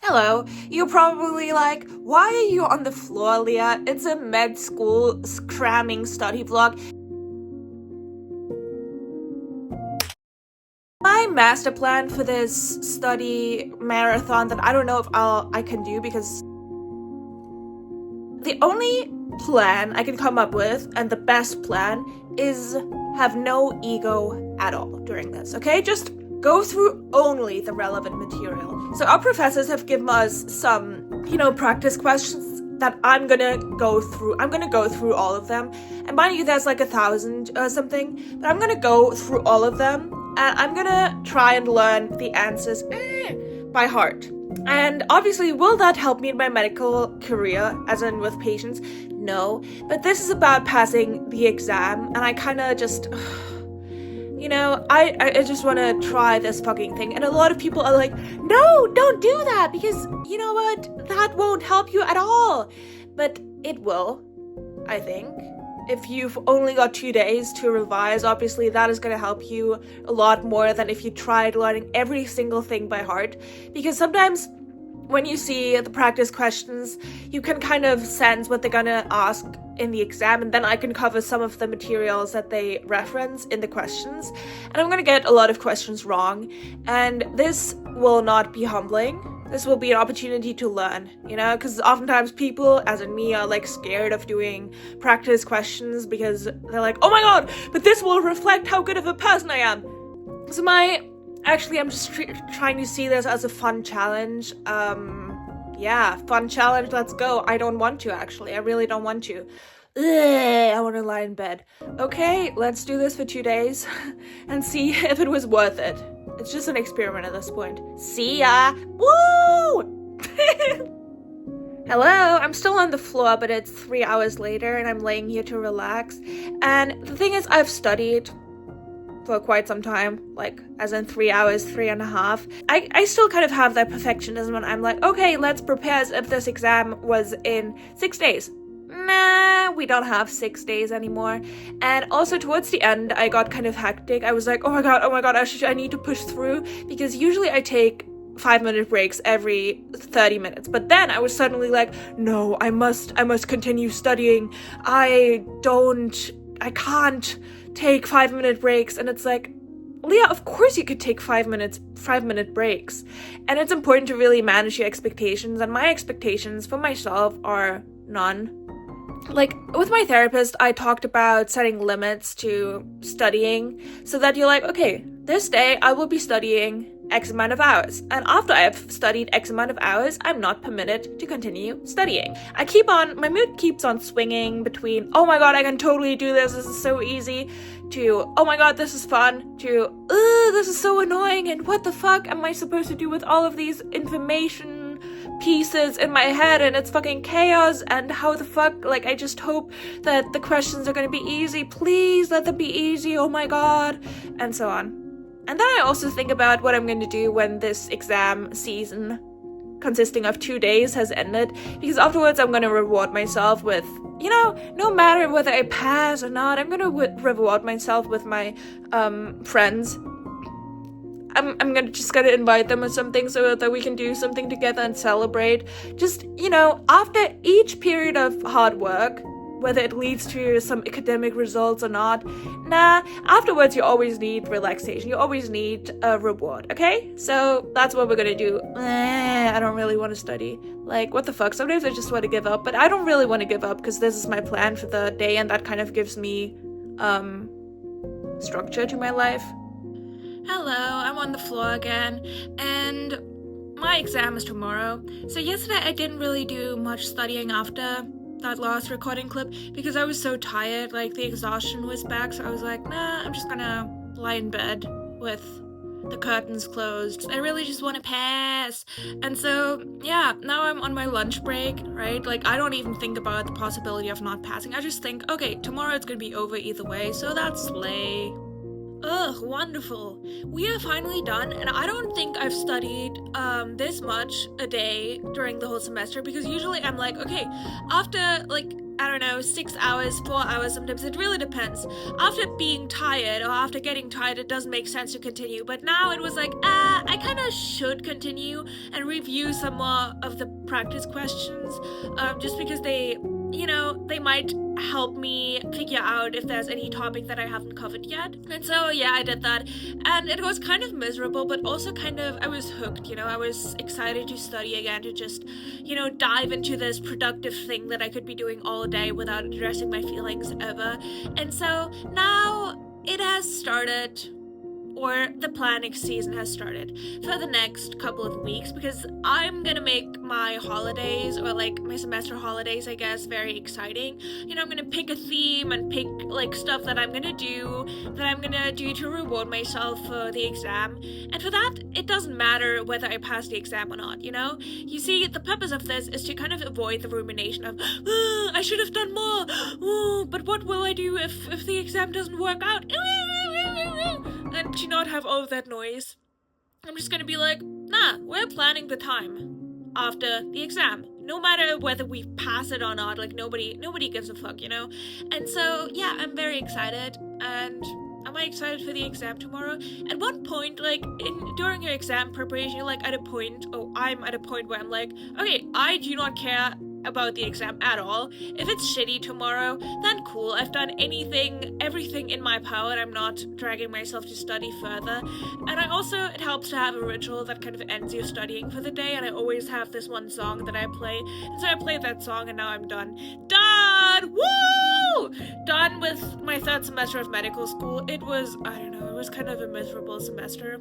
Hello, you're probably like, why are you on the floor, Leah? It's a med school cramming study vlog. My master plan for this study marathon that I don't know if I can do because the only plan I can come up with, and the best plan, is have no ego at all during this, okay? Just go through only the relevant material. So our professors have given us some, practice questions that I'm gonna go through. I'm gonna go through all of them. And mind you, there's like 1,000 or something, but I'm gonna go through all of them, and I'm gonna try and learn the answers by heart. And obviously, will that help me in my medical career, as in with patients? No. But this is about passing the exam, and I kind of just... I just want to try this fucking thing. And a lot of people are like, no, don't do that, because you know what? That won't help you at all. But it will, I think. If you've only got 2 days to revise, obviously that is going to help you a lot more than if you tried learning every single thing by heart. Because sometimes when you see the practice questions, you can kind of sense what they're going to ask in the exam, and then I can cover some of the materials that they reference in the questions. And I'm going to get a lot of questions wrong, and this will not be humbling. This will be an opportunity to learn, because oftentimes people, as in me, are like scared of doing practice questions because they're like, oh my god, but this will reflect how good of a person I am. So I'm just trying to see this as a fun challenge. Fun challenge, let's go. I don't want to, actually. I really don't want to. I want to lie in bed. Okay, let's do this for 2 days and see if it was worth it. It's just an experiment at this point. See ya! Woo! Hello, I'm still on the floor, but it's 3 hours later and I'm laying here to relax. And the thing is, I've studied for quite some time, like as in 3 hours, 3.5. I still kind of have that perfectionism and I'm like, okay, let's prepare as if this exam was in 6 days. Nah, we don't have 6 days anymore. And also towards the end, I got kind of hectic. I was like, oh my god, I need to push through, because usually I take 5-minute breaks every 30 minutes. But then I was suddenly like, no, I must continue studying. I can't take 5-minute breaks. And it's like, Leah, of course you could take 5-minute breaks. And it's important to really manage your expectations. And my expectations for myself are none. Like, with my therapist, I talked about setting limits to studying so that you're like, okay, this day I will be studying X amount of hours. And after I have studied X amount of hours, I'm not permitted to continue studying. My mood keeps on swinging between, oh my god, I can totally do this is so easy, to, oh my god, this is fun, to, this is so annoying, and what the fuck am I supposed to do with all of these information pieces in my head, and it's fucking chaos, and how the fuck, like, I just hope that the questions are gonna be easy, please let them be easy, oh my god, and so on. And then I also think about what I'm going to do when this exam season, consisting of 2 days, has ended, because afterwards I'm going to reward myself with, no matter whether I pass or not, I'm going to reward myself with my friends. I'm gonna invite them or something so that we can do something together and celebrate. Just, after each period of hard work, whether it leads to some academic results or not, afterwards you always need relaxation. You always need a reward, okay? So that's what we're gonna do. I don't really want to study. Like, what the fuck? Sometimes I just want to give up, but I don't really want to give up because this is my plan for the day, and that kind of gives me structure to my life. Hello, I'm on the floor again, and my exam is tomorrow. So yesterday I didn't really do much studying after that last recording clip because I was so tired, like the exhaustion was back, so I was like, I'm just gonna lie in bed with the curtains closed. I really just want to pass. And so, now I'm on my lunch break, right? Like, I don't even think about the possibility of not passing. I just think, okay, tomorrow it's gonna be over either way, so that's slay. Ugh, wonderful. We are finally done, and I don't think I've studied this much a day during the whole semester, because usually I'm like, okay, after, like, I don't know, 6 hours, 4 hours sometimes. It really depends. After being tired or after getting tired, it doesn't make sense to continue. But now it was like, I kind of should continue and review some more of the practice questions, just because they might help me figure out if there's any topic that I haven't covered yet. And so, yeah, I did that. And it was kind of miserable, but also I was hooked, I was excited to study again, to just, dive into this productive thing that I could be doing all day without addressing my feelings ever. And so now it has started, or the planning season has started for the next couple of weeks, because I'm gonna make my holidays, or like my semester holidays, I guess, very exciting. I'm gonna pick a theme and pick like stuff that I'm gonna do to reward myself for the exam. And for that, it doesn't matter whether I pass the exam or not, You see, the purpose of this is to kind of avoid the rumination of, I should have done more, but what will I do if the exam doesn't work out? And to not have all of that noise. I'm just gonna be like, nah, we're planning the time after the exam. No matter whether we pass it or not, like nobody gives a fuck, And so, yeah, I'm very excited. And am I excited for the exam tomorrow? At one point, during your exam preparation, I'm at a point where I'm like, okay, I do not care about the exam at all. If it's shitty tomorrow, then cool. I've done everything in my power, and I'm not dragging myself to study further. And it helps to have a ritual that kind of ends your studying for the day, and I always have this one song that I play. And so I played that song, and now I'm done. Done! Woo! Done with my 3rd semester of medical school. It was kind of a miserable semester,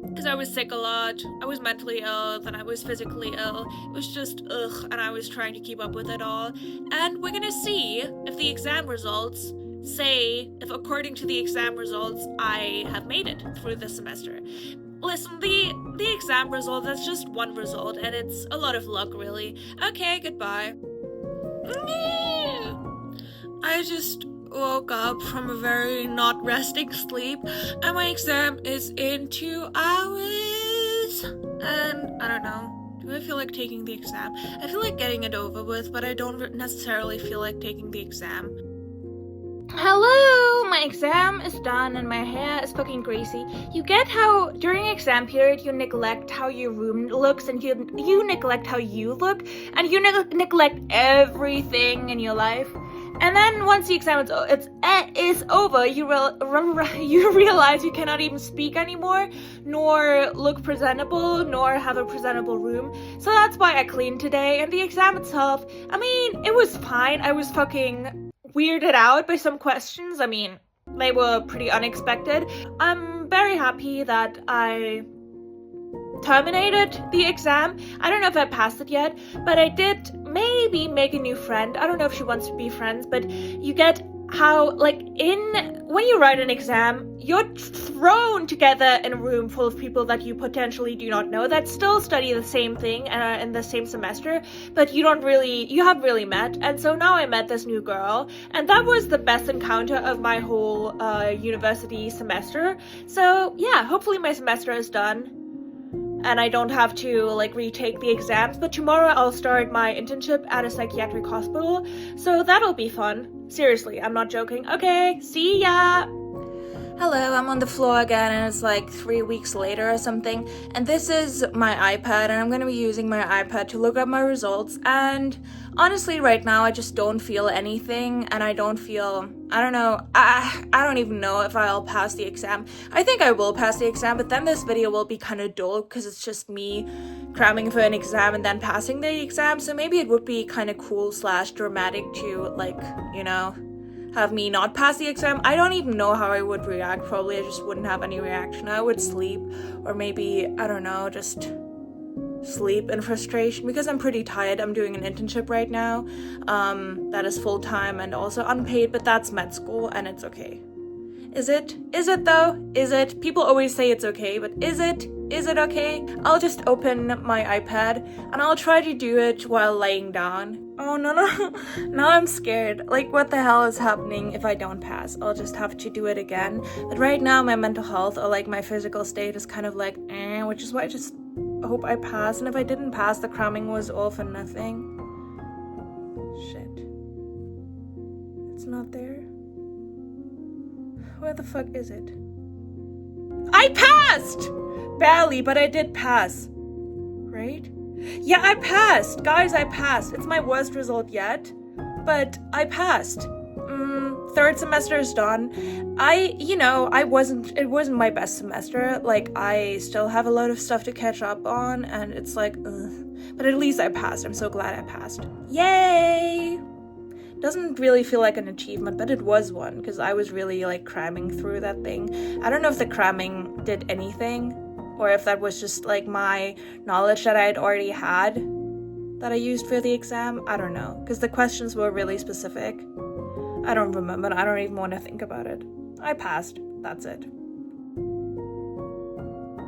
because I was sick a lot. I was mentally ill, then I was physically ill. It was just ugh, and I was trying to keep up with it all. And we're gonna see if the exam results if according to the exam results, I have made it through the semester. Listen, the exam result, that's just one result, and it's a lot of luck, really. Okay, goodbye. I just woke up from a very not resting sleep, and my exam is in 2 hours. And I don't know, do I feel like taking the exam? I feel like getting it over with, but I don't necessarily feel like taking the exam. Hello, my exam is done and my hair is fucking greasy. You get how during exam period you neglect how your room looks, and you neglect how you look, and you neglect everything in your life. And then once the exam is over, you realize you cannot even speak anymore, nor look presentable, nor have a presentable room. So that's why I cleaned today. And the exam itself, it was fine. I was fucking weirded out by some questions. They were pretty unexpected. I'm very happy that I terminated the exam. I don't know if I passed it yet, but I did maybe make a new friend. I don't know if she wants to be friends, but you get how, when you write an exam, you're thrown together in a room full of people that you potentially do not know, that still study the same thing in the same semester, but you haven't really met. And so now I met this new girl, and that was the best encounter of my whole university semester. So yeah, hopefully my semester is done and I don't have to retake the exams, but tomorrow I'll start my internship at a psychiatric hospital, so that'll be fun. Seriously, I'm not joking. Okay, see ya! Hello, I'm on the floor again, and it's 3 weeks later or something, and this is my iPad, and I'm gonna be using my iPad to look up my results, and honestly, right now, I just don't feel anything, and I don't even know if I'll pass the exam. I think I will pass the exam, but then this video will be kind of dull, because it's just me cramming for an exam and then passing the exam, so maybe it would be kind of cool / dramatic to, have me not pass the exam. I don't even know how I would react. Probably I just wouldn't have any reaction. I would sleep, or maybe, I don't know, just sleep in frustration, because I'm pretty tired. I'm doing an internship right now that is full-time and also unpaid, but that's med school, and it's okay. Is it? Is it though? Is it? People always say it's okay, but is it? Is it okay? I'll just open my iPad and I'll try to do it while laying down. Oh no. Now I'm scared. What the hell is happening if I don't pass? I'll just have to do it again. But right now my mental health or my physical state is kind of which is why I just hope I pass. And if I didn't pass, the cramming was all for nothing. Shit. It's not there. Where the fuck is it? I passed! Barely, but I did pass. Right? Yeah, I passed. Guys, I passed. It's my worst result yet, but I passed. Third semester is done. It wasn't my best semester. Like, I still have a lot of stuff to catch up on, and it's like, ugh. But at least I passed. I'm so glad I passed. Yay! Doesn't really feel like an achievement, but it was one, because I was really, like, cramming through that thing. I don't know if the cramming did anything, or if that was just, like, my knowledge that I had already had that I used for the exam. I don't know, because the questions were really specific. I don't remember. I don't even want to think about it. I passed. That's it.